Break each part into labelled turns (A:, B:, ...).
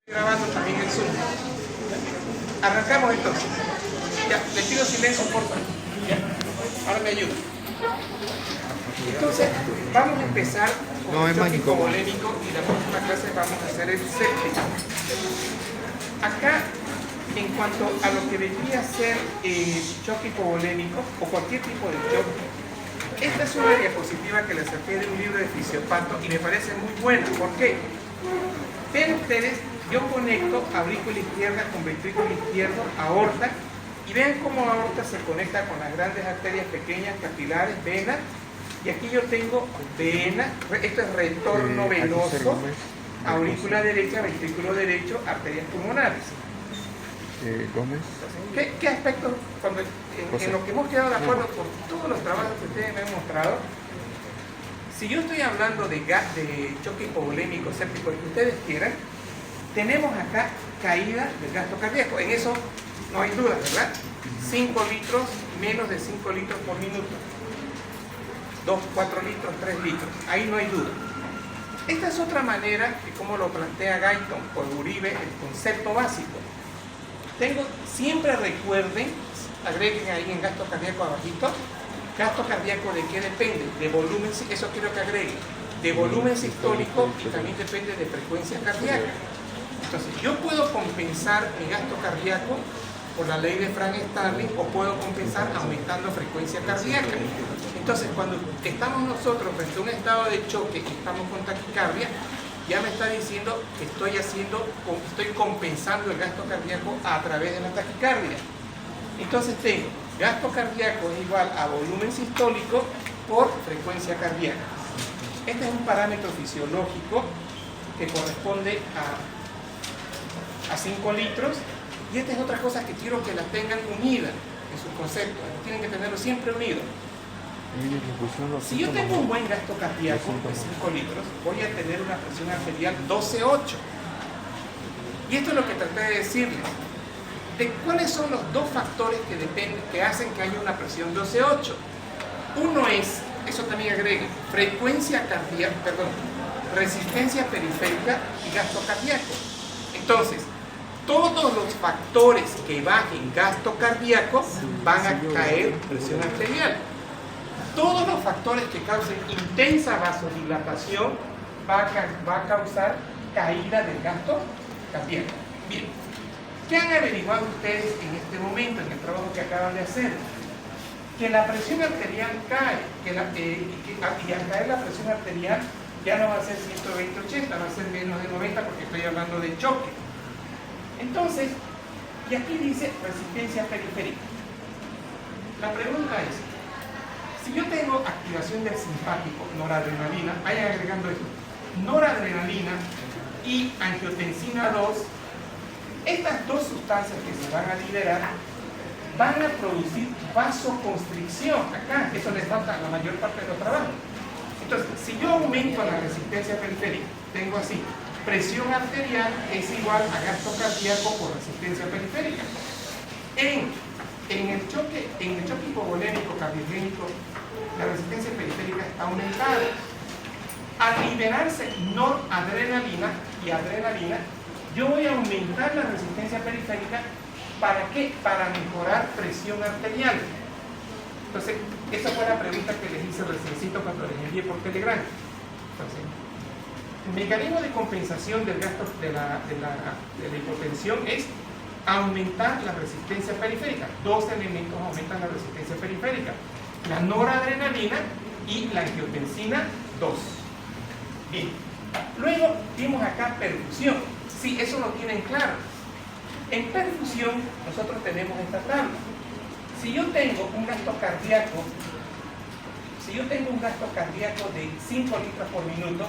A: Grabando también el Zoom. Arrancamos entonces. Ya, le pido silencio, por favor. Ya, ahora me ayuda. Entonces, vamos a empezar con el choque hipovolémico y la próxima clase vamos a hacer el séptimo. Acá, en cuanto a lo que debería ser choque hipovolémico o cualquier tipo de choque, esta es una diapositiva que la saqué de un libro de Fisiopato y me parece muy buena. ¿Por qué? Ven ustedes, yo conecto aurícula izquierda con ventrículo izquierdo, aorta, y vean cómo aorta se conecta con las grandes arterias pequeñas, capilares, venas, y aquí yo tengo vena, esto es retorno venoso, aurícula derecha, ventrículo derecho, arterias pulmonares.
B: Gómez.
A: ¿Qué aspectos, en lo que hemos quedado de acuerdo con todos los trabajos que ustedes me han mostrado? Si yo estoy hablando de choque hipovolémico, séptico, el que ustedes quieran, tenemos acá caída del gasto cardíaco. En eso no hay duda, ¿verdad? 5 litros, menos de 5 litros por minuto. 2, 4 litros, 3 litros. Ahí no hay duda. Esta es otra manera de cómo lo plantea Guyton por Uribe, el concepto básico. Siempre recuerden, agreguen ahí en gasto cardíaco abajito, gasto cardíaco de qué depende, de volumen, eso quiero que agreguen, de volumen sistólico y también depende de frecuencia cardíaca. Entonces, yo puedo compensar mi gasto cardíaco por la ley de Frank-Starling o puedo compensar aumentando frecuencia cardíaca. Entonces, cuando estamos nosotros frente a un estado de choque y estamos con taquicardia, ya me está diciendo que estoy compensando el gasto cardíaco a través de la taquicardia. Entonces tengo gasto cardíaco es igual a volumen sistólico por frecuencia cardíaca. Este es un parámetro fisiológico que corresponde a 5 litros y esta es otra cosa que quiero que la tengan unida en sus conceptos. Tienen que tenerlo siempre unido. Si yo tengo un buen gasto cardíaco de 5 litros, voy a tener una presión arterial 12,8. Y esto es lo que traté de decirles. ¿De cuáles son los dos factores que hacen que haya una presión 12,8? Uno es, eso también agreguen, frecuencia cardíaca, resistencia periférica y gasto cardíaco. Entonces, todos los factores que bajen gasto cardíaco van a caer presión arterial. Todos los factores que causen intensa vasodilatación va a causar caída del gasto cardíaco. Bien, ¿qué han averiguado ustedes en este momento, en el trabajo que acaban de hacer? Que la presión arterial cae, y al caer la presión arterial ya no va a ser 120/80, va a ser menos de 90 porque estoy hablando de choque. Entonces, y aquí dice resistencia periférica. La pregunta es, si yo tengo activación del simpático, noradrenalina, vayan agregando esto, noradrenalina y angiotensina 2, estas dos sustancias que se van a liberar van a producir vasoconstricción. Acá, eso les falta a la mayor parte de los trabajos. Entonces, si yo aumento la resistencia periférica, tengo así, presión arterial es igual a gasto cardíaco por resistencia periférica. En el choque hipovolémico cardiogénico, la resistencia periférica está aumentada. Al liberarse noradrenalina y adrenalina, yo voy a aumentar la resistencia periférica. ¿Para qué? Para mejorar presión arterial. Entonces, esa fue la pregunta que les hice reciencito cuando les envié por Telegram. Entonces, el mecanismo de compensación del gasto de la hipotensión es aumentar la resistencia periférica. Dos elementos aumentan la resistencia periférica: la noradrenalina y la angiotensina 2. Bien. Luego vimos acá perfusión. Sí, eso lo tienen claro. En perfusión nosotros tenemos esta tabla. Si yo tengo un gasto cardíaco de 5 litros por minuto,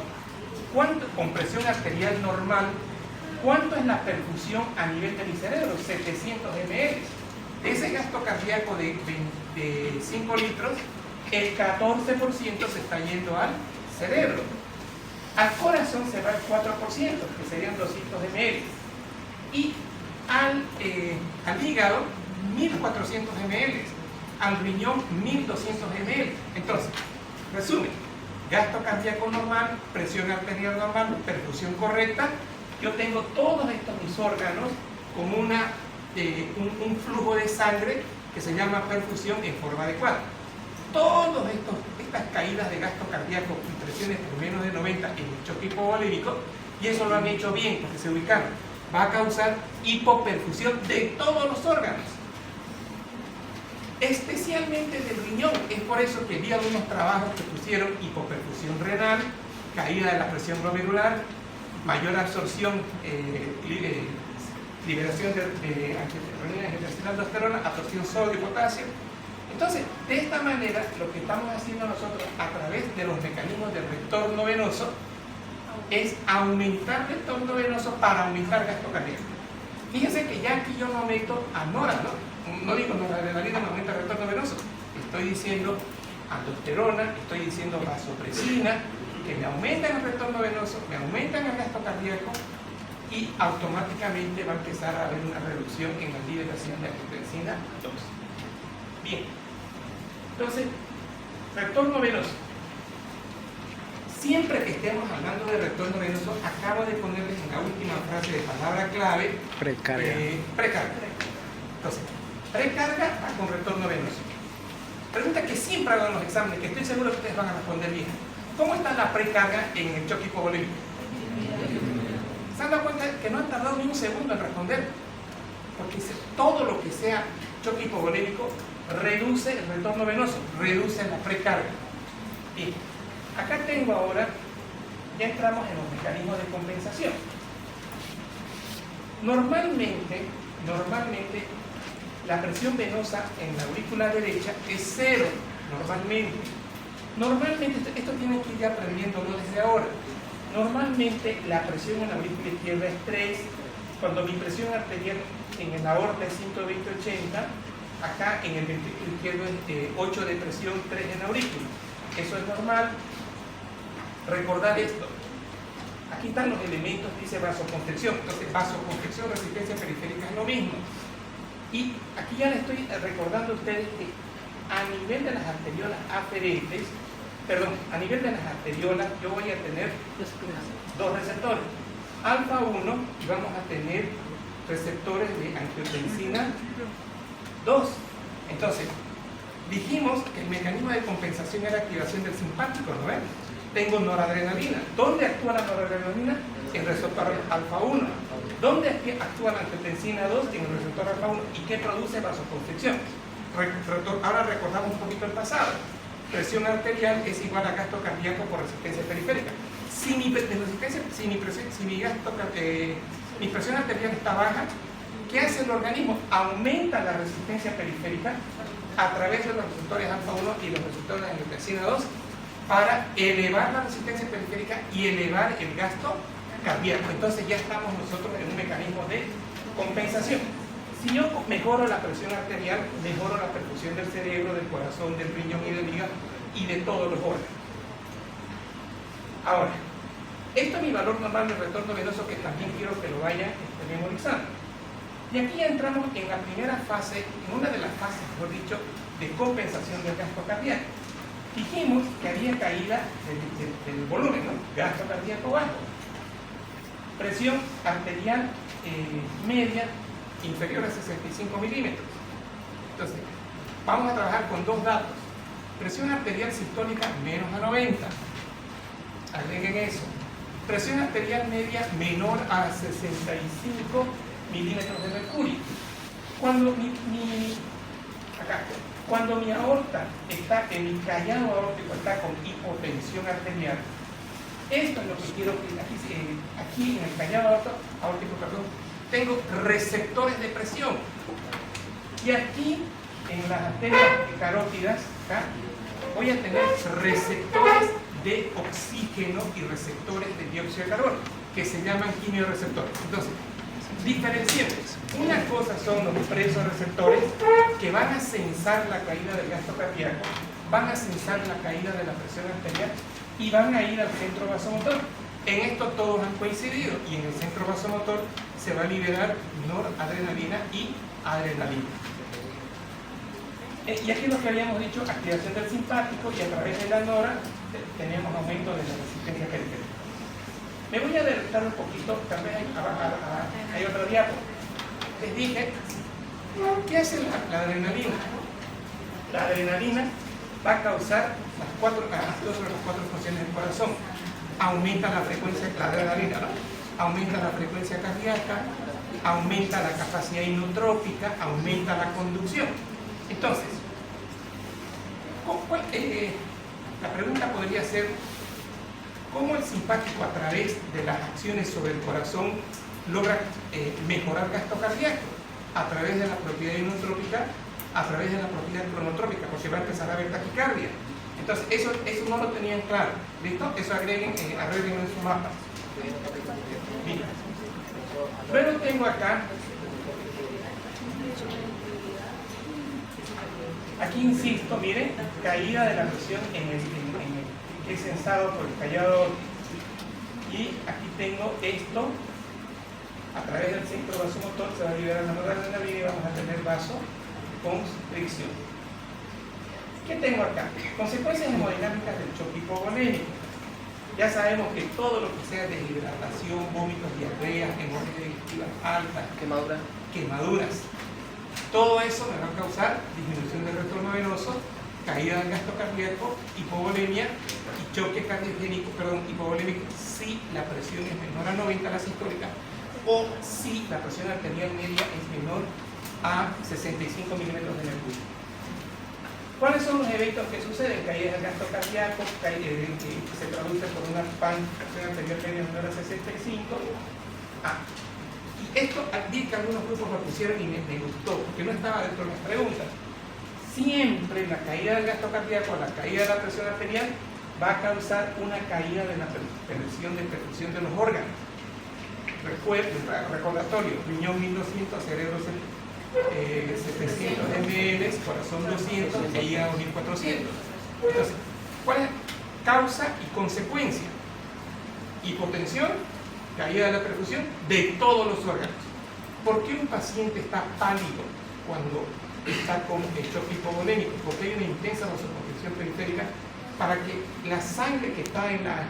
A: con presión arterial normal, ¿cuánto es la perfusión a nivel de mi cerebro? 700 ml. De ese gasto cardíaco de 5 litros, el 14% se está yendo al cerebro. Al corazón se va el 4%, que serían 200 ml. Y al hígado, 1400 ml. Al riñón, 1200 ml. Entonces, resumen, gasto cardíaco normal, presión arterial normal, perfusión correcta. Yo tengo todos estos mis órganos con un flujo de sangre que se llama perfusión en forma adecuada. Todas estas caídas de gasto cardíaco y presiones por menos de 90 en el choque hipovolémico, y eso lo han hecho bien porque se ubicaron, va a causar hipoperfusión de todos los órganos, especialmente del riñón. Es por eso que vi algunos trabajos que pusieron hipoperfusión renal, caída de la presión glomerular, mayor absorción, liberación de angiotensina, aldosterona, absorción sodio y potasio. Entonces, de esta manera, lo que estamos haciendo nosotros a través de los mecanismos del retorno venoso es aumentar el retorno venoso para aumentar gasto cardíaco. Fíjense que ya aquí yo no meto a no digo noradrenalina no aumenta el retorno venoso, estoy diciendo aldosterona, estoy diciendo vasopresina, que me aumentan el retorno venoso, me aumentan el gasto cardíaco, y automáticamente va a empezar a haber una reducción en la liberación de angiotensina 2. Bien, entonces, retorno venoso. Siempre que estemos hablando de retorno venoso, acabo de ponerles en la última frase de palabra clave
B: precarga.
A: Precarga. Entonces, precarga con retorno venoso. Pregunta que siempre hago en los exámenes, que estoy seguro que ustedes van a responder bien. ¿Cómo está la precarga en el choque hipovolémico? ¿Se han dado cuenta que no han tardado ni un segundo en responder? Porque todo lo que sea choque hipovolémico reduce el retorno venoso, reduce la precarga. Bien, acá tengo ahora, ya entramos en los mecanismos de compensación. Normalmente, la presión venosa en la aurícula derecha es 0, Normalmente, esto tienen que ir aprendiéndolo desde ahora. Normalmente la presión en la aurícula izquierda es 3, cuando mi presión arterial en la aorta es 120/80, acá en el ventrículo izquierdo es 8 de presión, 3 en la aurícula. Eso es normal. Recordar esto. Aquí están los elementos, dice vasoconstricción. Entonces, vasoconstricción, resistencia periférica es lo mismo. Y aquí ya les estoy recordando a ustedes que a nivel de las arteriolas aferentes, a nivel de las arteriolas yo voy a tener dos receptores, alfa 1, y vamos a tener receptores de angiotensina 2. Entonces, dijimos que el mecanismo de compensación era activación del simpático, ¿no ven? Tengo noradrenalina. ¿Dónde actúa la noradrenalina? En el receptor alfa 1. ¿Dónde actúa la angiotensina 2? En el receptor alfa 1. ¿Y qué produce vasoconstricción? Ahora recordamos un poquito el pasado. Presión arterial es igual a gasto cardíaco por resistencia periférica. Si mi presión arterial está baja, ¿qué hace el organismo? Aumenta la resistencia periférica a través de los receptores alfa 1 y los receptores de angiotensina 2 para elevar la resistencia periférica y elevar el gasto cardíaco. Entonces ya estamos nosotros en un mecanismo de compensación. Si yo mejoro la presión arterial, mejoro la perfusión del cerebro, del corazón, del riñón y del hígado y de todos los órganos. Ahora, esto es mi valor normal de retorno venoso, que también quiero que lo vayan memorizando. Y aquí ya entramos en la primera fase, en una de las fases, mejor dicho, de compensación del gasto cardíaco. Dijimos que había caída del volumen, ¿no? Gasto cardíaco bajo. Presión arterial media inferior a 65 milímetros. Entonces, vamos a trabajar con dos datos. Presión arterial sistólica menos a 90. Agreguen eso. Presión arterial media menor a 65 milímetros de mercurio. Cuando cuando mi aorta está, en mi callado aórtico está con hipotensión arterial, esto es lo que quiero que aquí en el callado aórtico, tengo receptores de presión. Y aquí, en las arterias carótidas, voy a tener receptores de oxígeno y receptores de dióxido de carbono, que se llaman quimioreceptores. Entonces, diferenciemos. Una cosa son los presoreceptores, que van a sensar la caída del gasto cardíaco, van a sensar la caída de la presión arterial y van a ir al centro vasomotor. En esto todos han coincidido, y en el centro vasomotor se va a liberar noradrenalina y adrenalina. Y aquí lo que habíamos dicho, activación del simpático, y a través de la nora tenemos aumento de la resistencia periférica. Me voy a adelantar un poquito, tal vez hay otra diapositiva. cardíaco. Les dije, ¿qué hace la adrenalina? La adrenalina va a causar las cuatro funciones del corazón. Aumenta la frecuencia, la adrenalina, ¿no? Aumenta la frecuencia cardíaca, aumenta la capacidad inotrópica, aumenta la conducción. Entonces, la pregunta podría ser, ¿cómo el simpático a través de las acciones sobre el corazón logra mejorar gasto cardíaco? A través de la propiedad inotrópica, a través de la propiedad cronotrópica, porque va a empezar a haber taquicardia. Entonces, eso no lo tenían claro. ¿Listo? Eso agreguen en su mapa. Bien. Luego tengo acá, aquí insisto, miren, caída de la presión en el que es sensado por el callado. Y aquí tengo esto, a través del centro vasomotor se va a liberar la noradrenalina y vamos a tener vasoconstricción. ¿Qué tengo acá? Consecuencias hemodinámicas del choque hipovolémico. Ya sabemos que todo lo que sea deshidratación, vómitos, diarrea, hemorragias digestivas altas, quemaduras, todo eso me va a causar disminución del retorno venoso, caída del gasto cardíaco, hipovolemia y choque hipovolémico si la presión es menor a 90 la sistólica o si la presión arterial media es menor a 65 milímetros de mercurio. ¿Cuáles son los eventos que suceden? Caída del gasto cardíaco, que se traduce por una presión arterial media menor a 65. Y esto vi que algunos grupos lo pusieron y me gustó, porque no estaba dentro de las preguntas. Siempre la caída del gasto cardíaco, la caída de la presión arterial, va a causar una caída de la perfusión de los órganos. Recordatorio, riñón 1200, cerebro 700 ml, corazón 200 e hígado 1400. Entonces, ¿cuál es causa y consecuencia? Hipotensión, caída de la perfusión de todos los órganos. ¿Por qué un paciente está pálido cuando está con el choque hipovolémico? Porque hay una intensa vasoconstricción periférica para que la sangre que está en la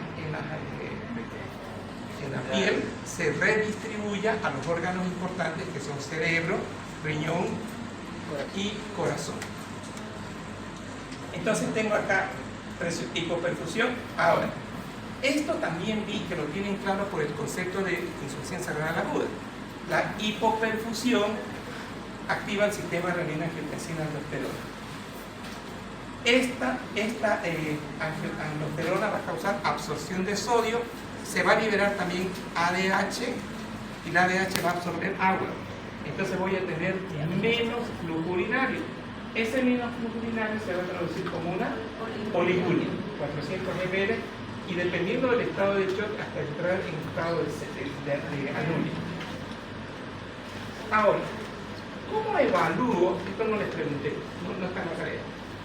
A: piel se redistribuya a los órganos importantes que son cerebro, riñón y corazón. Entonces tengo acá hipoperfusión. Ahora, esto también vi que lo tienen claro por el concepto de insuficiencia renal aguda. La hipoperfusión activa el sistema renina-angiotensina-aldosterona. Esta aldosterona va a causar absorción de sodio, se va a liberar también ADH y la ADH va a absorber agua. Entonces voy a tener menos flujo urinario. Ese menos flujo urinario se va a traducir como una oliguria, 400 ml, y dependiendo del estado de shock hasta entrar en estado de anuria. Ahora, ¿cómo evalúo? Esto no les pregunté, no está en la tarea.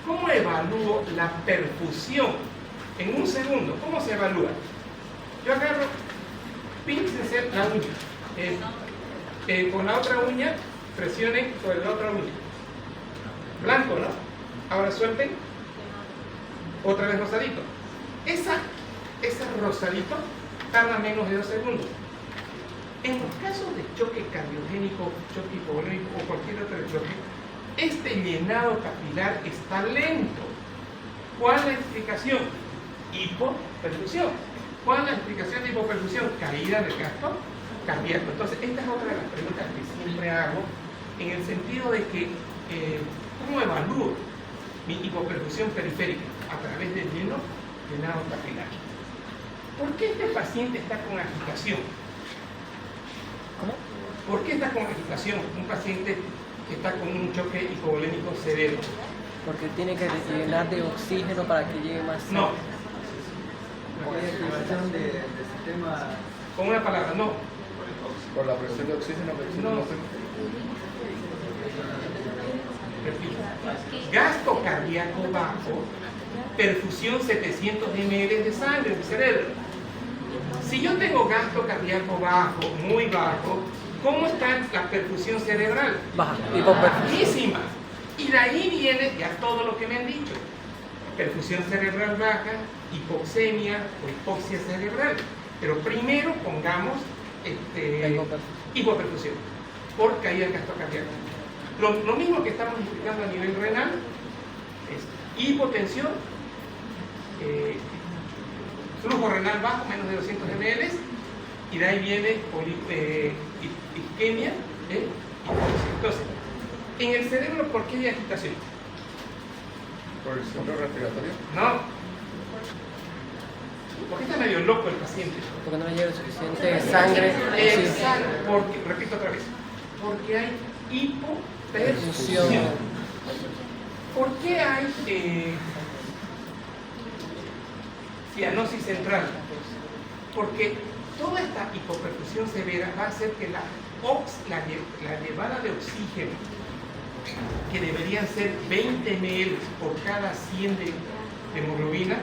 A: ¿Cómo evalúo la perfusión? En un segundo, ¿cómo se evalúa? Yo agarro, píncense la uña. Con la otra uña, presionen sobre la otra uña. Blanco, ¿no? Ahora suelten. Otra vez rosadito. Ese rosadito tarda menos de 2 segundos. En los casos de choque cardiogénico, choque hipovolémico o cualquier otro choque, este llenado capilar está lento. ¿Cuál es la explicación? Hipoperfusión. ¿Cuál es la explicación de hipoperfusión? Caída del gasto cardíaco. Entonces, esta es otra de las preguntas que siempre hago, en el sentido de que, ¿cómo evalúo mi hipoperfusión periférica? A través del llenado capilar. ¿Por qué este paciente está con agitación?
C: ¿Cómo?
A: ¿Por qué está con agitación un paciente que está con un choque hipovolémico severo?
C: Porque tiene que llenar de oxígeno para que llegue más.
A: No.
D: Del sistema.
A: Con una palabra, no.
B: Por la presión de oxígeno que
A: No. Repito. Gasto cardíaco bajo, perfusión 700 ml de sangre en mi cerebro. Si yo tengo gasto cardíaco bajo, muy bajo, ¿cómo está la perfusión cerebral?
C: Baja, hipoperfusión.
A: Bajísima. Y de ahí viene ya todo lo que me han dicho. Perfusión cerebral baja, hipoxemia o hipoxia cerebral. Pero primero pongamos
C: La hipoperfusión.
A: hipoperfusión por caída del gasto cardíaco. Lo mismo que estamos explicando a nivel renal es hipotensión, flujo renal bajo, menos de 200 ml, y de ahí viene isquemia, hipotensión. Entonces, en el cerebro, ¿por qué hay agitación?
B: ¿Por el centro respiratorio?
A: No. ¿Por qué está medio loco el paciente?
C: Porque no le llega suficiente sangre.
A: Exacto, porque, repito otra vez, porque hay hipoperfusión. ¿Por qué hay cianosis central? Porque toda esta hipoperfusión severa va a hacer que la llevada de oxígeno, que deberían ser 20 ml por cada 100 de hemoglobina,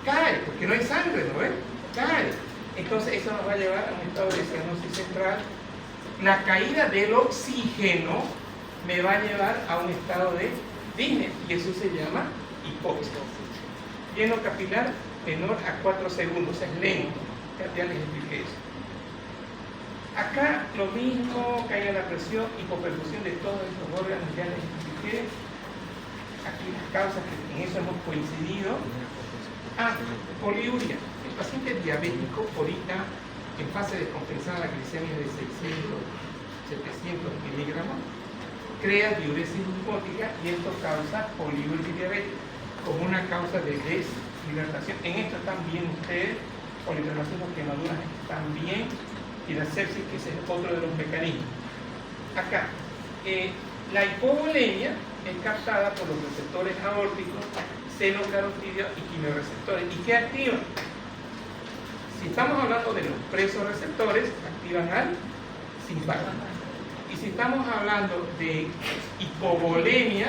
A: cae, porque no hay sangre, ¿no ves? Cae. Entonces eso nos va a llevar a un estado de cianosis central. La caída del oxígeno me va a llevar a un estado de disnea, y eso se llama hipoxia. Lleno capilar menor a 4 segundos, es lento. Ya les expliqué eso. Acá lo mismo, caída de la presión, hipoperfusión de todos estos órganos, ya les expliqué. Aquí las causas, que en eso hemos coincidido. Poliuria. El paciente diabético ahorita en fase de compensar la glicemia de 600, 700 miligramos, crea diuresis osmótica y esto causa poliuria diabética como una causa de deshidratación. En esto están bien ustedes, politraumatismo, quemaduras están bien, y la sepsis, que ese es otro de los mecanismos. Acá, la hipovolemia es captada por los receptores aórticos, seno carotídeo y quimioreceptores. ¿Y qué activan? Si estamos hablando de los presoreceptores, activan al simpático. Y si estamos hablando de hipovolemia,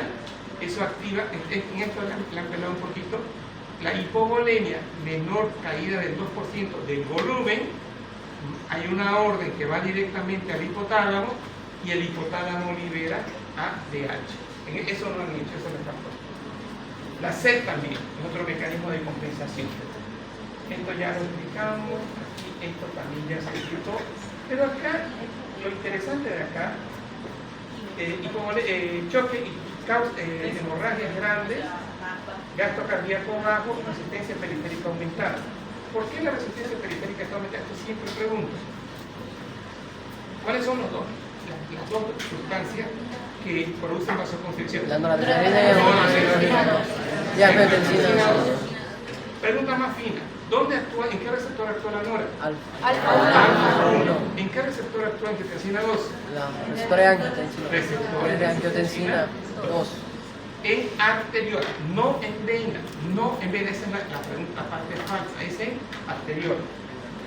A: eso activa, en esto le han pelado un poquito, la hipovolemia, menor caída del 2% del volumen, hay una orden que va directamente al hipotálamo y el hipotálamo libera ADH. Eso no han hecho, eso no está puesto. La sed también es otro mecanismo de compensación. Esto ya lo explicamos, aquí esto también ya se explicó. Pero acá, lo interesante de acá, choque y hemorragias grandes, gasto cardíaco bajo, resistencia periférica aumentada. ¿Por qué la resistencia periférica está aumentada? Esto siempre pregunto. ¿Cuáles son las dos sustancias que producen vasoconstricción?
C: La noradrenalina y la angiotensina.
A: Pregunta más fina. ¿Dónde actúa, en qué receptor actúa la nora?
C: Alfa 1.
A: ¿En qué receptor actúa angiotensina 2?
C: La receptor de angiotensina.
A: Receptores
C: De angiotensina 2.
A: En arteriol, no en vena. No en vena, esa es la pregunta, la parte falsa, es en arteriol.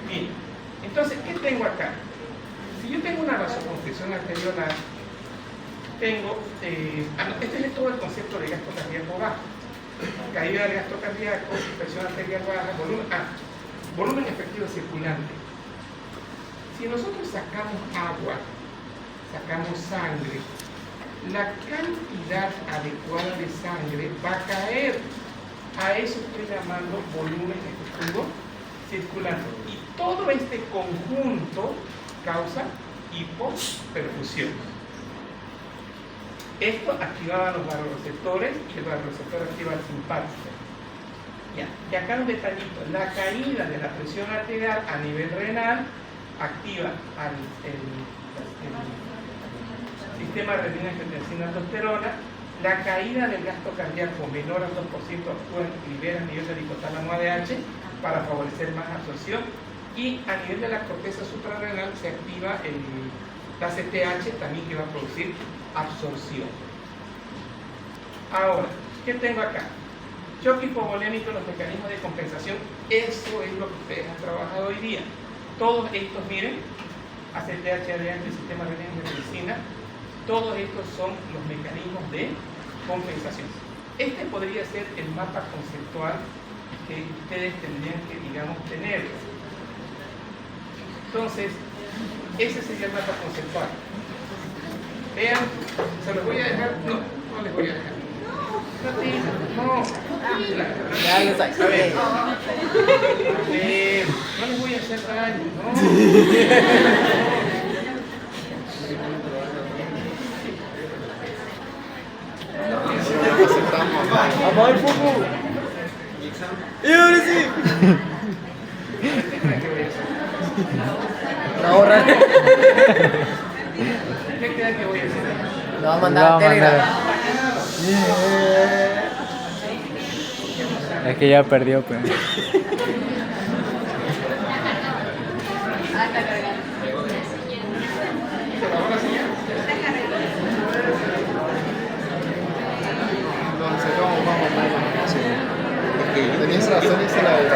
A: Bien, entonces, ¿qué tengo acá? Si yo tengo una vasoconstricción arteriolar, tengo, este es todo el concepto de gasto cardíaco bajo. Caída del gasto cardíaco, presión arterial baja, volumen efectivo circulante. Si nosotros sacamos agua, sacamos sangre, la cantidad adecuada de sangre va a caer. A eso estoy llamando volumen efectivo circulante. Y todo este conjunto causa hipoperfusión. Esto activaba los vasoreceptores y el vasoreceptor activa el simpático. Ya. Y acá un detallito, la caída de la presión arterial a nivel renal activa el sistema renina-angiotensina-aldosterona. La caída del gasto cardíaco menor al 2% actúa y libera a nivel del hipotálamo ADH para favorecer más absorción. Y a nivel de la corteza suprarrenal se activa la CTH también, que va a producir absorción. Ahora, ¿qué tengo acá? Choque hipovolémico, los mecanismos de compensación. Eso es lo que ustedes han trabajado hoy día. Todos estos, miren, ACTH, ADH, sistema renina-angiotensina, todos estos son los mecanismos de compensación. Este podría ser el mapa conceptual que ustedes tendrían que, digamos, tener. Entonces, ese sería el mapa conceptual. Vean, se los voy a dejar. No les voy a dejar. No.
C: Ya lo sabes.
A: A ver, no les voy a hacer daño, no.
C: Vamos al fútbol. ¡Y ahora sí! No, borrar.
A: ¿Qué creen que voy a hacer?
C: Lo va a mandar a Telegram.
E: Es que ya perdió, pues.
B: Entonces, vamos. Sí. Porque tenías razón, esa la de la...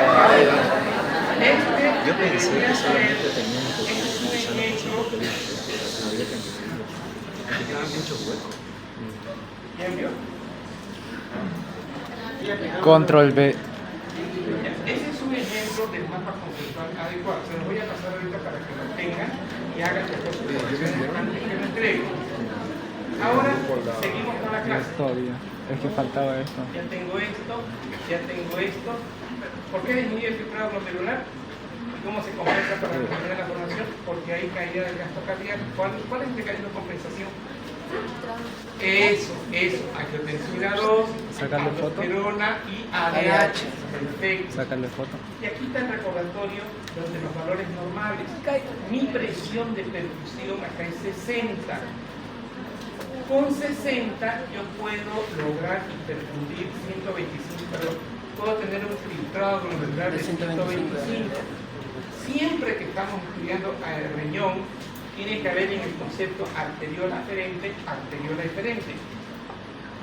A: Yo
B: pensé que solamente tenía un
A: ¿Ya envió?
E: Control B.
A: Ese es un ejemplo del mapa conceptual adecuado. Se los voy a pasar ahorita para que lo tengan y hagan después sus correcciones antes que lo entreguen. Ahora seguimos con la clase.
E: Todavía. Es que faltaba esto.
A: Ya tengo esto. ¿Por qué disminuye el filtrado glomerular? ¿Cómo se compensa para mantener la formación? Porque hay caída del gasto cardíaco. ¿Cuál es el mecanismo de compensación? Eso, angiotensina 2,
E: Sácale foto.
A: aldosterona y ADH. Perfecto.
E: Sácale foto.
A: Y aquí está el recordatorio donde los valores normales. Mi presión de perfusión acá es 60. Con 60 yo puedo lograr hiperfundir 125, pero puedo tener un filtrado glomerular de 125. Siempre que estamos estudiando el riñón, tiene que haber en el concepto arteriol aferente, arteriol eferente.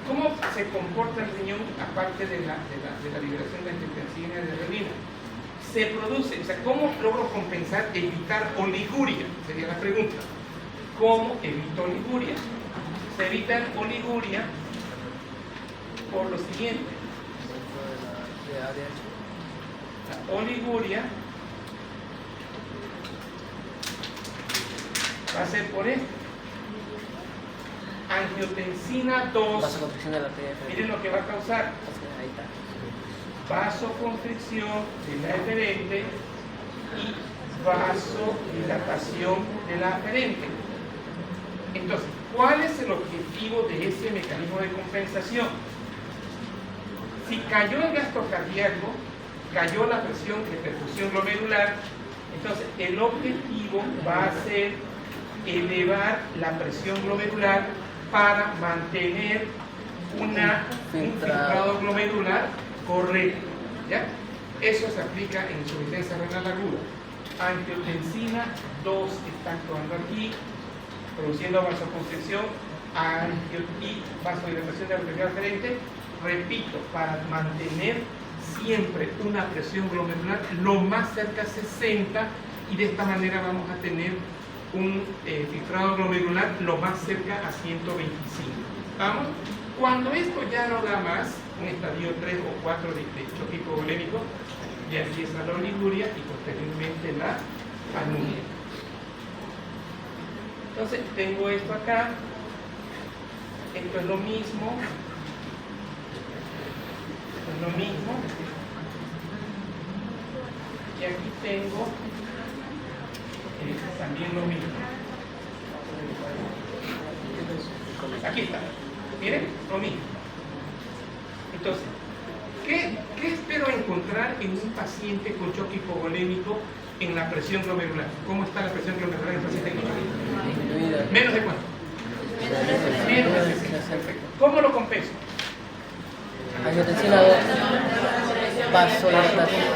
A: ¿Cómo se comporta el riñón aparte de la liberación de angiotensina y de renina? Se produce, o sea, ¿cómo logro compensar, evitar oliguria? Sería la pregunta. ¿Cómo evito oliguria? Se evita oliguria por lo siguiente. La oliguria va a ser por esto. Angiotensina 2.
C: Vasoconstricción de la arteria.
A: Miren lo que va a causar.
C: Ahí está.
A: Vasoconstricción de la eferente y vasodilatación de la aferente. Entonces, ¿cuál es el objetivo de ese mecanismo de compensación? Si cayó el gasto cardíaco, cayó la presión de perfusión glomerular, entonces el objetivo va a ser elevar la presión glomerular para mantener un filtrado glomerular correcto. ¿Ya? Eso se aplica en insuficiencia renal aguda. Angiotensina 2 está actuando aquí, produciendo vasoconstricción y vasodilatación de la arteria aferente. Repito, para mantener siempre una presión glomerular lo más cerca a 60, y de esta manera vamos a tener un filtrado glomerular lo más cerca a 125. ¿Vamos? Cuando esto ya no da más, un estadio 3 o 4 de choque hipovolémico, ya empieza la oliguria y posteriormente la anuria. Entonces tengo esto acá, esto es lo mismo, y aquí tengo también lo mismo. Aquí está, miren, lo mismo. Entonces, ¿qué espero encontrar en un paciente con choque hipovolémico en la presión glomerular? ¿Cómo está la presión glomerular en el paciente con choque hipovolémico? ¿Menos de cuánto? Menos de 60. Perfecto. ¿Cómo lo compenso?
C: Angiotensina 2.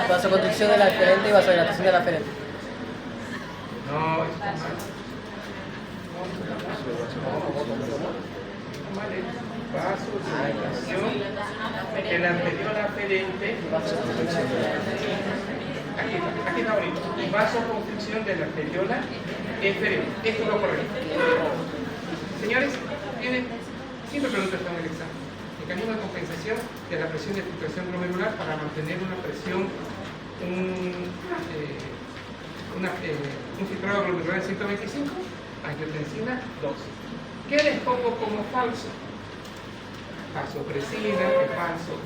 C: Vasoconstricción de la aferente y vasodilatación de la aferente.
A: No, está mal. Vasodilatación de la arteriol aferente. Aquí está bonito. Y vasoconstricción de la arteriola eferente. Esto es lo correcto. Señores, siempre preguntas en el examen. Mecanismo de compensación de la presión de filtración glomerular para mantener una presión, un filtrado glomerular de 125, angiotensina 2. ¿Qué les pongo como falso? Vasopresina es falso,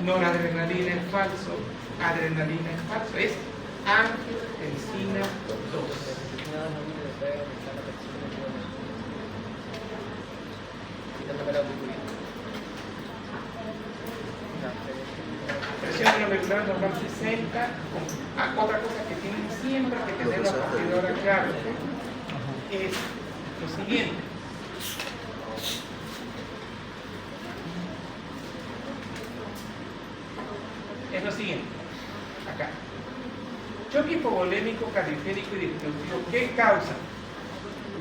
A: noradrenalina es falso, adrenalina es falso, es angiotensina 2. ventricular normal 60. Otra cosa que tienen siempre que tener la partidora claro es lo siguiente. Es lo siguiente. Acá. Choque hipovolémico, cardiogénico y distributivo. ¿Qué causa?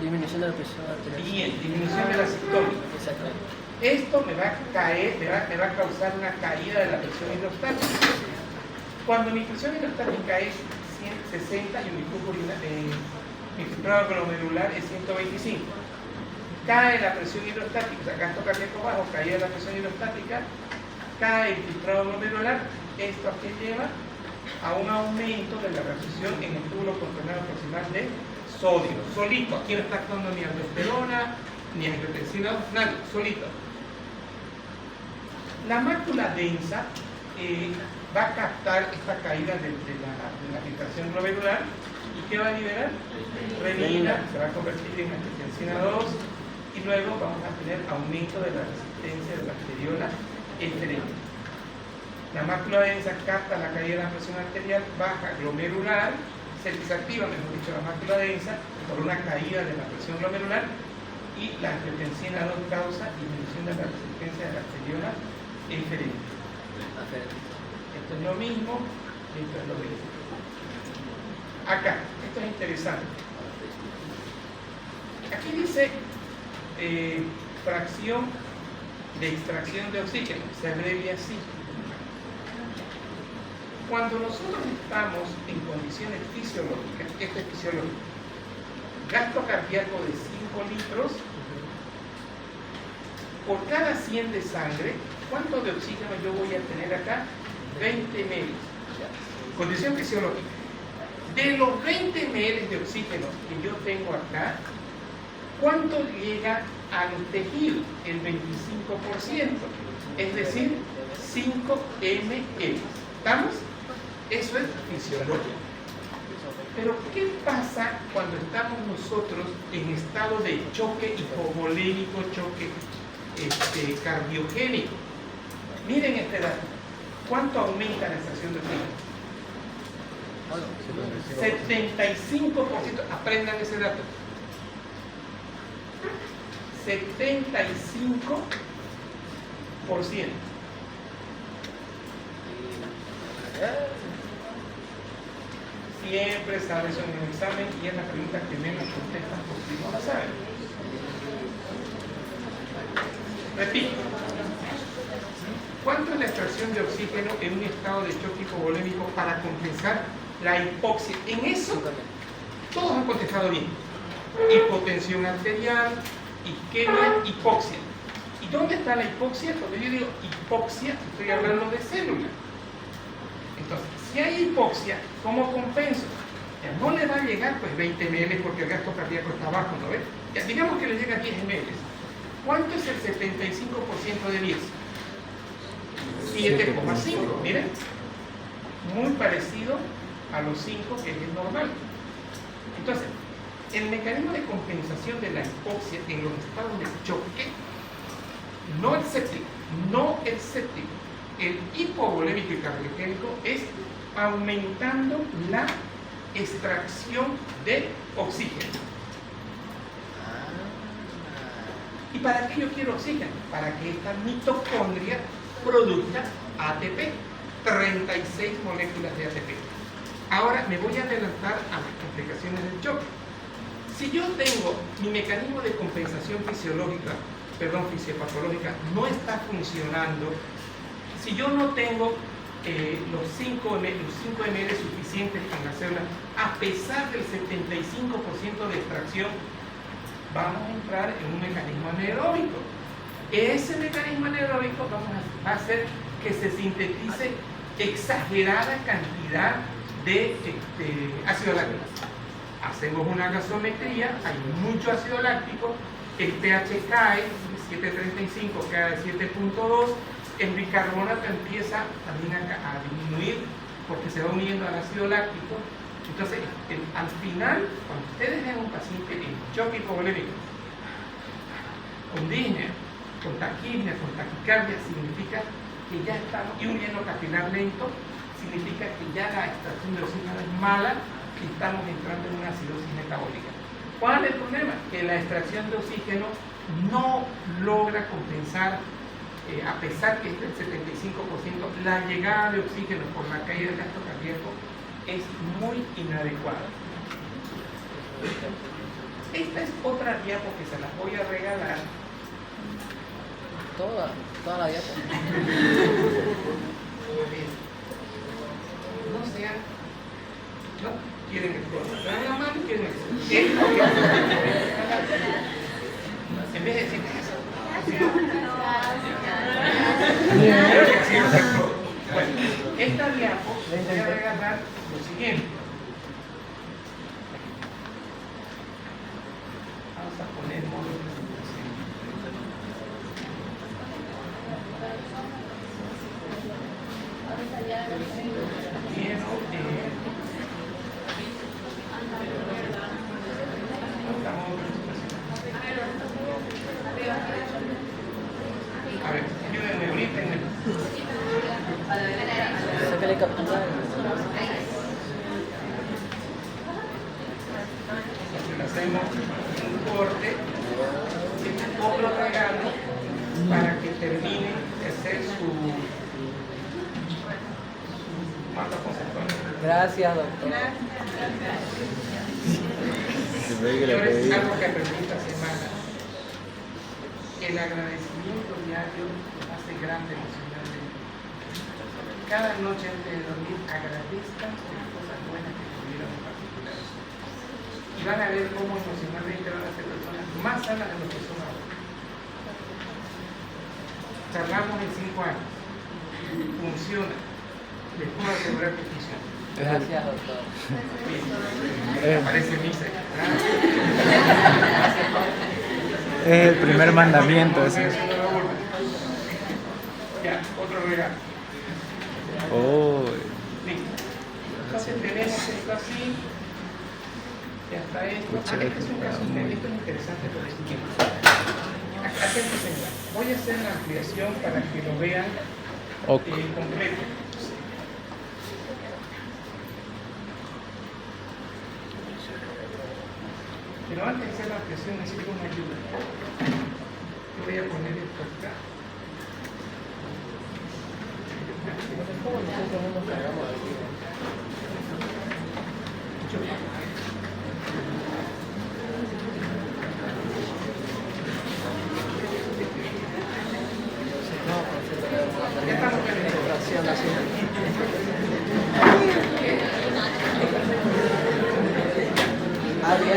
C: Disminución de la presión arterial.
A: Bien, disminución de la sistólica.
C: Exactamente.
A: Esto me va a causar una caída de la presión hidrostática. Cuando mi presión hidrostática es 160 y mi filtrado glomerular es 125, cae la presión hidrostática, o sea, gasto cardíaco bajo, caída de la presión hidrostática, cae el filtrado glomerular. Esto a qué lleva a un aumento de la reabsorción en el túbulo contornado proximal de sodio, solito. Aquí no está actuando ni aldosterona, ni angiotensina, nadie, solito. La mácula densa va a captar esta caída de la filtración glomerular y ¿qué va a liberar? Renina, se va a convertir en angiotensina 2 y luego vamos a tener aumento de la resistencia de la arteriola efferente. La mácula densa capta la caída de la presión arterial baja glomerular, se desactiva, mejor dicho, la mácula densa por una caída de la presión glomerular y la angiotensina 2 causa disminución de la resistencia de la arteriola efferente. Esto es lo mismo, esto es lo mismo. Acá, esto es interesante. Aquí dice fracción de extracción de oxígeno, se abrevia así. Cuando nosotros estamos en condiciones fisiológicas, esto es fisiológico, gasto cardíaco de 5 litros, por cada 100 de sangre, ¿cuánto de oxígeno yo voy a tener acá? 20 ml. Condición fisiológica. De los 20 ml de oxígeno que yo tengo acá, ¿cuánto llega al tejido? El 25%, es decir, 5 ml. ¿Estamos? Eso es fisiológico. Pero ¿qué pasa cuando estamos nosotros en estado de choque hipovolémico, choque cardiogénico? Miren este dato. ¿Cuánto aumenta la extracción de oxígeno? 75%. Aprendan ese dato. 75%. Siempre sale eso en el examen y es la pregunta que menos contestan porque no la saben. Repito. ¿Cuánto es la extracción de oxígeno en un estado de choque hipovolémico para compensar la hipoxia? En eso todos han contestado bien. Hipotensión arterial, isquemia, hipoxia. ¿Y dónde está la hipoxia? Cuando yo digo hipoxia, estoy hablando de células. Entonces, si hay hipoxia, ¿cómo compenso? Ya no le va a llegar pues 20 ml porque el gasto cardíaco está bajo, ¿no ves? Ya, digamos que le llega 10 ml. ¿Cuánto es el 75% de 10? 7,5, miren. Muy parecido a los 5 que es el normal. Entonces, el mecanismo de compensación de la hipoxia en los estados de choque, no el séptico, el hipovolémico y cardiogénico es aumentando la extracción de oxígeno. ¿Y para qué yo quiero oxígeno? Para que esta mitocondria produzca ATP, 36 moléculas de ATP. Ahora me voy a adelantar a las complicaciones del choque. Si yo tengo mi mecanismo de compensación fisiopatológica no está funcionando, si yo no tengo los 5 ml suficientes en la célula, a pesar del 75% de extracción, vamos a entrar en un mecanismo anaeróbico. Ese mecanismo anaeróbico va a hacer que se sintetice exagerada cantidad de ácido láctico. Hacemos una gasometría, hay mucho ácido láctico, el pH cae, 7.35 cae a 7.2, el bicarbonato empieza también a disminuir porque se va uniendo al ácido láctico. Entonces, al final, cuando ustedes ven a un paciente en choque hipovolémico, con disnea, con taquipnea, con taquicardia, significa que ya estamos, y un lleno capilar lento, significa que ya la extracción de oxígeno es mala y estamos entrando en una acidosis metabólica. ¿Cuál es el problema? Que la extracción de oxígeno no logra compensar, a pesar que es del 75%, la llegada de oxígeno por la caída del gasto cardíaco es muy inadecuada. Esta es otra diapo que se las voy a regalar.
C: Toda la diapo.
A: No sean, no quieren el codo, dan la mano y quieren el codo. En vez de decir eso, bueno, esta diapo voy a regalar lo siguiente. Vamos a poner modo de presentación. A ver, ayúdenme, orítenme.
C: Sácale captura.
A: Hacemos un corte, otro regalo para que termine de hacer su mapa conceptual.
C: Gracias, doctor.
A: Señores, algo que aprendí esta semana: el agradecimiento diario hace grande emocionalmente. Cada noche antes de dormir agradezcan por las cosas buenas que tuvieron en particular. Y van a ver cómo emocionalmente van a ser personas más sanas de lo que son ahora. Charlamos en 5 años. Funciona. Les puedo asegurar que funciona.
C: Gracias, doctor.
A: Aparece misa.
E: Es el primer mandamiento ese.
A: Ya, otro regalo.
E: Oh,
A: Listo. Entonces tenemos esto así. Ya está esto. Este es un caso, esto es interesante por el siguiente. Voy a hacer la ampliación para que lo vean completo. Pero antes de hacer la ampliación necesito una ayuda. Yo voy a poner esto acá. Ya estamos en la
C: Fracción así. Ari.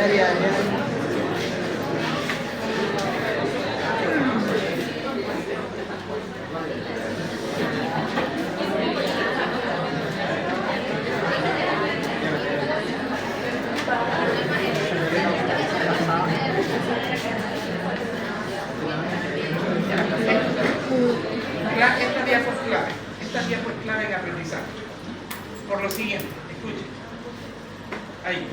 A: Esta diapo es clave en aprendizaje. Por lo siguiente, escuchen. Ahí.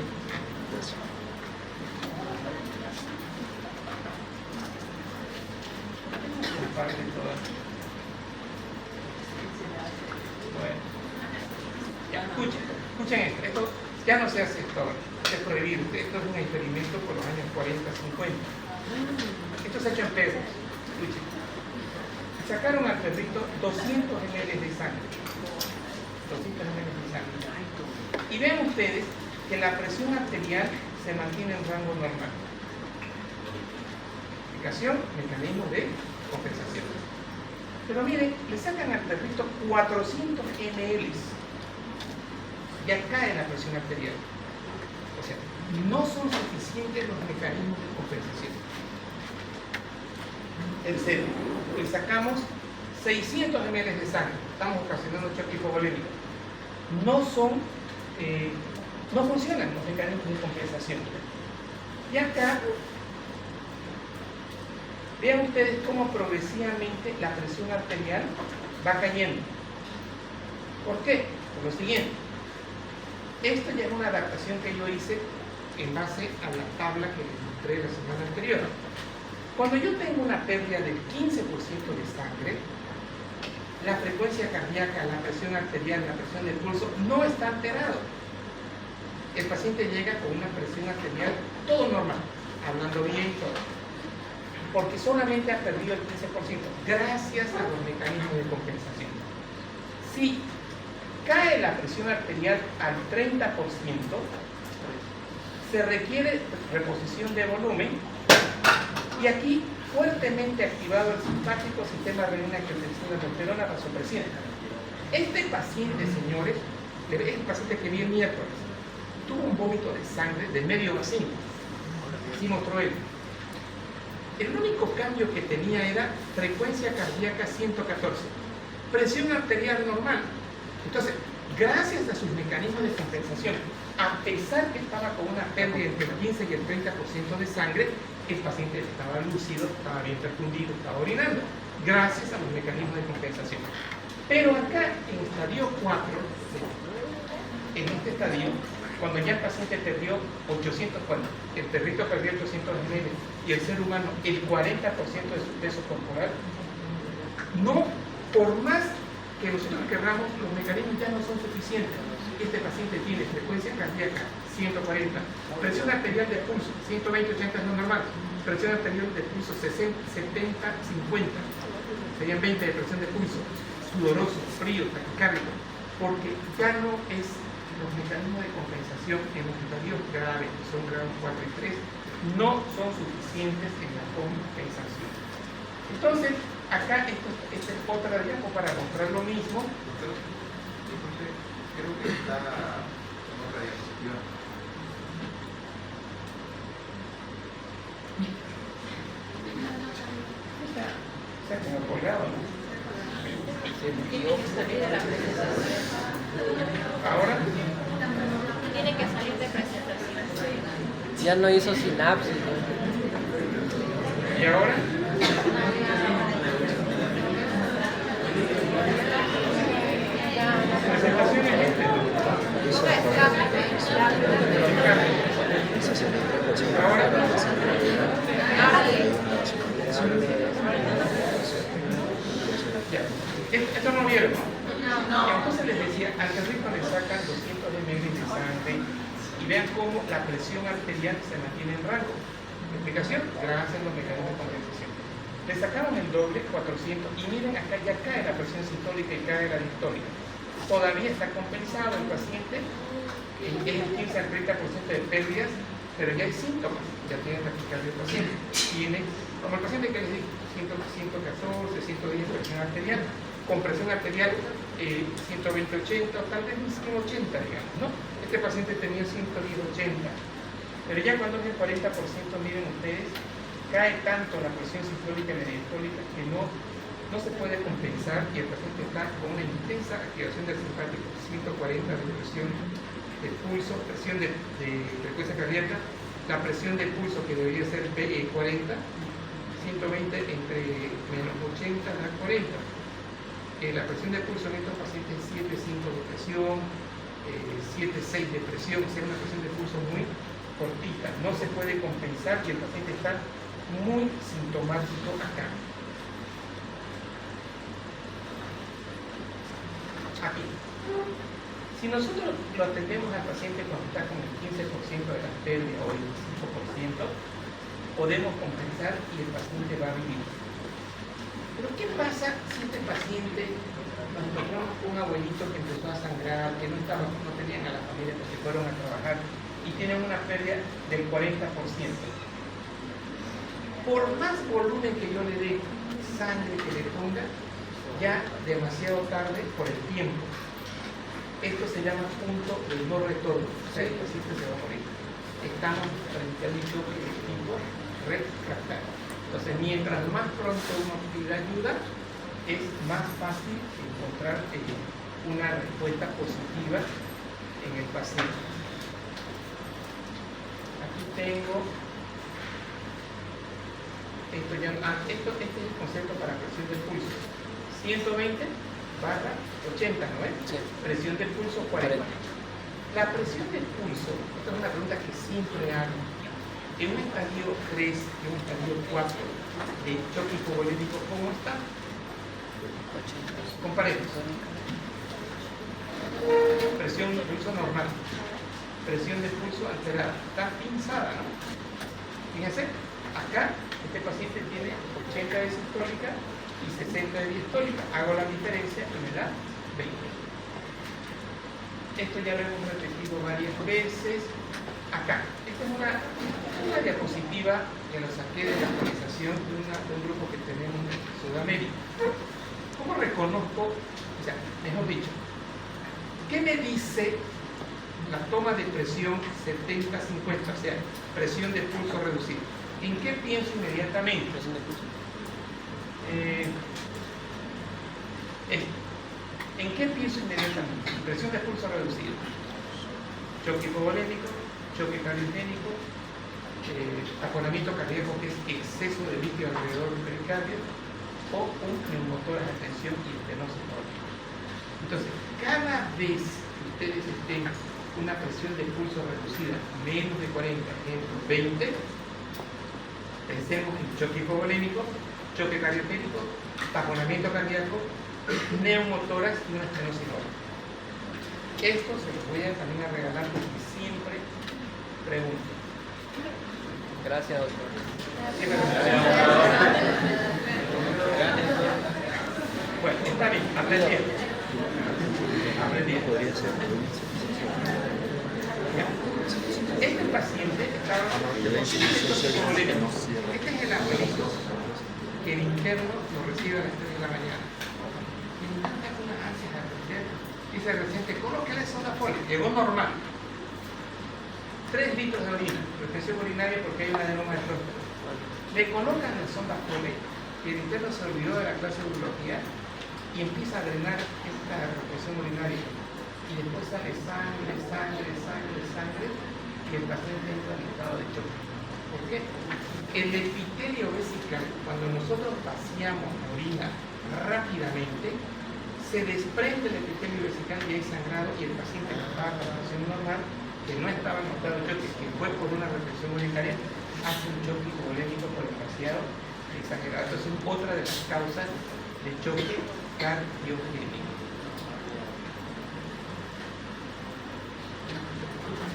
A: Bueno. Ya, escuchen esto. Esto ya no se hace esto, es prohibido. Esto es un experimento por los años 40-50. Esto se ha hecho en perros. Escuchen. Sacaron al perrito 200 ml de sangre. 200 ml de sangre. Y vean ustedes que la presión arterial se mantiene en rango normal. Explicación, mecanismo de compensación. Pero miren, le sacan al perrito 400 ml. Ya cae la presión arterial. O sea, no son suficientes los mecanismos de compensación. Tercero, le sacamos 600 ml de sangre. Estamos ocasionando choque hipovolémico. No funcionan los mecanismos de compensación. Y acá, vean ustedes cómo progresivamente la presión arterial va cayendo. ¿Por qué? Por lo siguiente. Esto ya es una adaptación que yo hice en base a la tabla que les mostré la semana anterior. Cuando yo tengo una pérdida del 15% de sangre, la frecuencia cardíaca, la presión arterial, la presión del pulso no está alterado. El paciente llega con una presión arterial todo normal, hablando bien todo, porque solamente ha perdido el 15% gracias a los mecanismos de compensación. Si cae la presión arterial al 30%, se requiere reposición de volumen y aquí fuertemente activado el simpático sistema renina-angiotensina-aldosterona vasopresina. Este paciente, señores, es el paciente que vi el miércoles, tuvo un vómito de sangre de medio vacío, así mostró él. El único cambio que tenía era frecuencia cardíaca 114, presión arterial normal. Entonces, gracias a sus mecanismos de compensación, a pesar que estaba con una pérdida entre el 15 y el 30% de sangre, el paciente estaba lúcido, estaba bien perfundido, estaba orinando, gracias a los mecanismos de compensación. Pero acá, en estadio 4, en este estadio, cuando ya el paciente perdió 800, bueno, el perrito perdió 800 ml y el ser humano el 40% de su peso corporal, no, por más que nosotros querramos, los mecanismos ya no son suficientes. Este paciente tiene frecuencia cardíaca 140, presión arterial de pulso 120-80 es lo normal, presión arterial de pulso 60-70-50, serían 20 de presión de pulso, sudoroso, frío, taquicárdico, porque ya no es los mecanismos de compensación en los estadios graves, que son grados 4 y 3, no son suficientes en la compensación. Entonces, acá esta es otra diapo para mostrar lo mismo.
B: Creo que está en otra diapositiva.
A: Se ha quedado colgado, ¿no? Ahora
F: Tiene que salir de presentación.
C: Ya no hizo sinapsis.
A: y ahora presentación en este. Ahora ya. Esto no vieron, ¿no? Entonces les decía, al perrito le sacan 200 ml de sangre y vean cómo la presión arterial se mantiene en rango. Explicación, gracias a los mecanismos de compensación. Le sacaron el doble, 400, y miren acá ya cae la presión sistólica y cae la distólica. Todavía está compensado el paciente, es el 15 al 30% de pérdidas, pero ya hay síntomas, ya tiene taquicardia el paciente. Tiene, como el paciente que les dije, 114, 110 presión arterial, con presión arterial 120-80, tal vez 180, digamos, ¿no? Este paciente tenía 110-80, pero ya cuando es el 40%, miren ustedes, cae tanto la presión sistólica y la diastólica que no se puede compensar y el paciente está con una intensa activación del simpático, 140 de presión de pulso, presión de frecuencia cardíaca, la presión de pulso que debería ser 40, 120 entre menos 80 a 40. La presión de pulso en estos pacientes es 7,5 de presión, 7,6 de presión, o sea, una presión de pulso muy cortita, no se puede compensar y el paciente está muy sintomático acá. Aquí. Si nosotros lo atendemos al paciente cuando está con el 15% de la pérdida o el 5%, podemos compensar y el paciente va a vivir. Pero ¿qué pasa si este paciente, nos encontramos con un abuelito que empezó a sangrar, que no tenían a la familia porque fueron a trabajar y tienen una pérdida del 40%? Por más volumen que yo le dé sangre que le ponga, ya demasiado tarde por el tiempo. Esto se llama punto de no retorno, o sea, el paciente se va a morir. Estamos frente a un choque de tipo refractario. Entonces, mientras más pronto uno pida ayuda, es más fácil encontrar una respuesta positiva en el paciente. Aquí tengo esto ya, este es el concepto para presión del pulso. 120/80, ¿no es?
C: Sí.
A: Presión del pulso 40. La presión del pulso, esta es una pregunta que siempre hago. En un estadio 3, en un estadio 4 de choque hipovolémico, ¿cómo está? Comparemos. Presión de pulso normal. Presión de pulso alterada. Está pinzada, ¿no? Fíjense, acá este paciente tiene 80 de sistólica y 60 de diastólica. Hago la diferencia y me da 20. Esto ya lo hemos repetido varias veces. Acá. Esta es una diapositiva que lo saqué de la actualización de un grupo que tenemos en Sudamérica. ¿Cómo reconozco? O sea, mejor dicho, ¿qué me dice la toma de presión 70-50? O sea, presión de pulso reducido. ¿En qué pienso inmediatamente?
C: Presión de pulso.
A: ¿En qué pienso inmediatamente? Presión de pulso reducido. Choque hipovolémico, choque cardiogénico, taponamiento cardíaco, que es exceso de líquido alrededor del pericardio, o un neumotórax de tensión y estenosis crónica. Entonces, cada vez que ustedes estén una presión de pulso reducida menos de 40, ejemplo 20, pensemos en choque hipovolémico, choque cardiogénico, taponamiento cardíaco, neumotórax y una estenosis crónica. Esto se los voy a también a regalar porque siempre pregunto.
C: Gracias, doctor.
A: Bueno, está bien, aprendieron. Este paciente estaba este es el abuelito que el interno lo recibe a las 3 de la mañana. Y me encanta unas ansias de aprender. Dice el residente, colóquele soda fole. Llegó normal. 3 litros de orina, retención urinaria porque hay un adenoma de próstata. Le colocan la sonda fole y el interno se olvidó de la clase de urología y empieza a drenar esta retención urinaria. Y después sale sangre y el paciente entra en estado de choque. ¿Por qué? El epitelio vesical, cuando nosotros vaciamos orina rápidamente, se desprende el epitelio vesical y hay sangrado y el paciente que estaba con la presión normal, que no estaba en estado de choque, que fue por una retención urinaria, hace un choque hipovolémico por el vaciado exagerado. Entonces es otra de las causas de choque cardiogénico.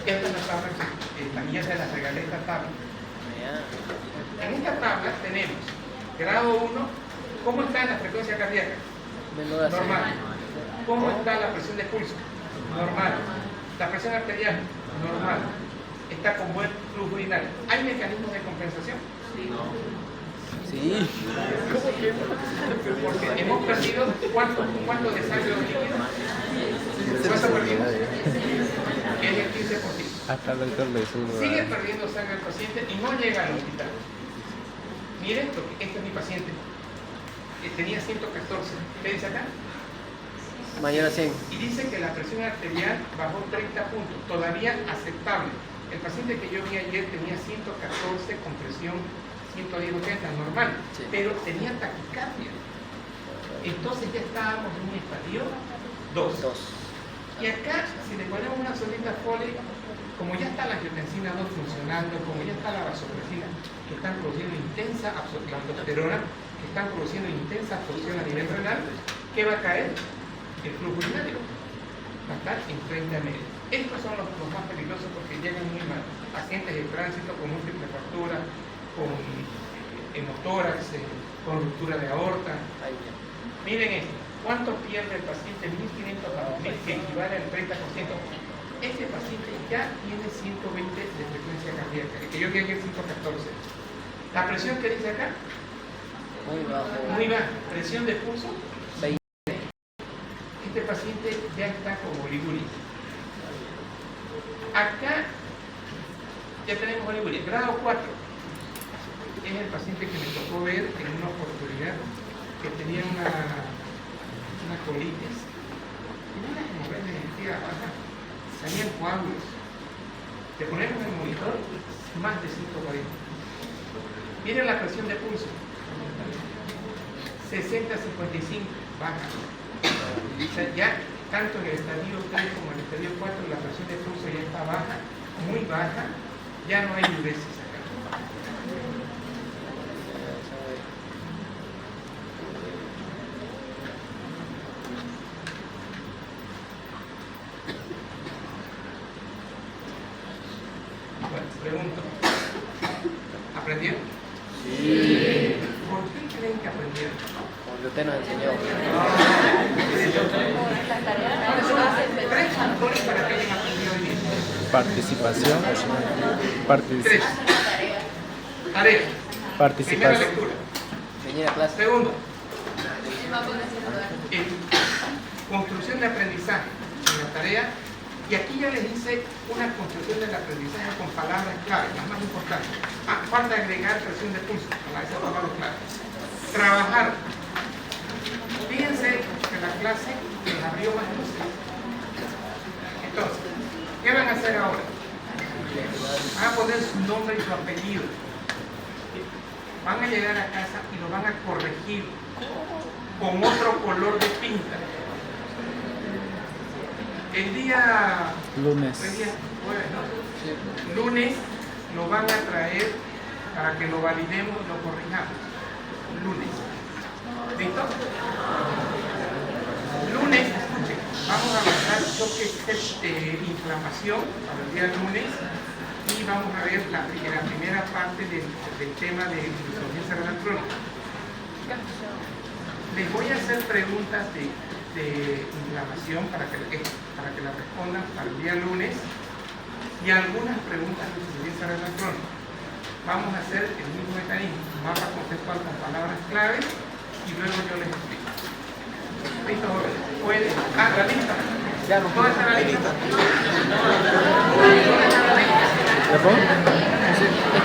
A: Esta es la tabla, la mía se la regalé esta tabla. En esta tabla tenemos grado 1, ¿cómo está la frecuencia cardíaca? Normal. ¿Cómo está la presión de pulso? Normal. La presión arterial, normal. Está con buen flujo urinario. ¿Hay mecanismos de compensación?
C: Sí.
A: Porque hemos perdido ¿cuánto de sangre o líquido? ¿Cuánto perdimos? Es el 15%.
E: Hasta el doctor le hizo
A: Sigue perdiendo sangre el paciente y no llega al hospital. Miren esto, este es mi paciente. Tenía 114. ¿Qué dice acá?
C: Mañana 100.
A: Y dice que la presión arterial bajó 30 puntos, todavía aceptable. El paciente que yo vi ayer tenía 114 con presión 110-80, normal,
C: sí,
A: pero tenía taquicardia. Entonces ya estábamos en un estadio 2. Y acá, si le ponemos una solita fole, como ya está la angiotensina 2 funcionando, como ya está la vasopresina, que están produciendo intensa absorción, la aldosterona, que están produciendo intensa absorción a nivel renal, ¿qué va a caer? El flujo urinario va a estar en 30 medio. Estos son los más peligrosos porque llegan muy mal. Pacientes de tránsito con múltiple fractura, con hemotórax, con ruptura de aorta. Miren esto, ¿cuánto pierde el paciente? 1.500 a 2.000, que equivale al 30%. Este paciente ya tiene 120 de frecuencia cardíaca, el que yo vi ayer 114. ¿La presión que dice acá?
C: Muy bajo.
A: Muy baja. ¿Presión de pulso?
C: 20.
A: Este paciente ya está con oliguria. Acá ya tenemos oliguria. Grado 4. Es el paciente que me tocó ver en una oportunidad que tenía una colitis. Tenía una hemorragia digestiva baja. Salían coágulos. Te ponemos en el monitor más de 140. Miren la presión de pulso. 60-55, baja. O sea, ya tanto en el estadio 3 como en el estadio 4 la presión de pulso ya está baja, muy baja, ya no hay diuresis acá. ¿Por qué creen que aprendieron?
C: Porque usted nos enseñó.
A: ¿Cuáles son tres factores para que hayan aprendido hoy día?
E: Participación.
A: Tres. Tarea. Primera
E: Participación.
A: lectura.
C: Venir a clase.
A: Segundo, construcción de aprendizaje en la tarea. Y aquí ya les hice una construcción del aprendizaje con palabras clave, las más importantes. Falta agregar presión de pulso, con esas palabras clave. Trabajar. Fíjense que la clase les abrió más luces. Entonces, ¿qué van a hacer ahora? Van a poner su nombre y su apellido. Van a llegar a casa y lo van a corregir con otro color de tinta. El día
E: Lunes.
A: hoy día jueves, ¿no? Lunes lo van a traer para que lo validemos y lo corrijamos. Lunes. ¿Listo? Lunes, escuchen, vamos a avanzar choque inflamación para el día lunes y vamos a ver la primera parte del tema de insuficiencia renal crónica. Les voy a hacer preguntas de inflamación para que la respondan para el día lunes y algunas preguntas de insuficiencia renal crónica. Vamos a hacer el mismo mecanismo, mapa conceptual con palabras claves y luego yo les explico. ¿Listo, jóvenes? ¿Pueden? La lista.
C: Ya no
A: ¿Dónde está la lista?
E: ¿Le pongo?
C: Está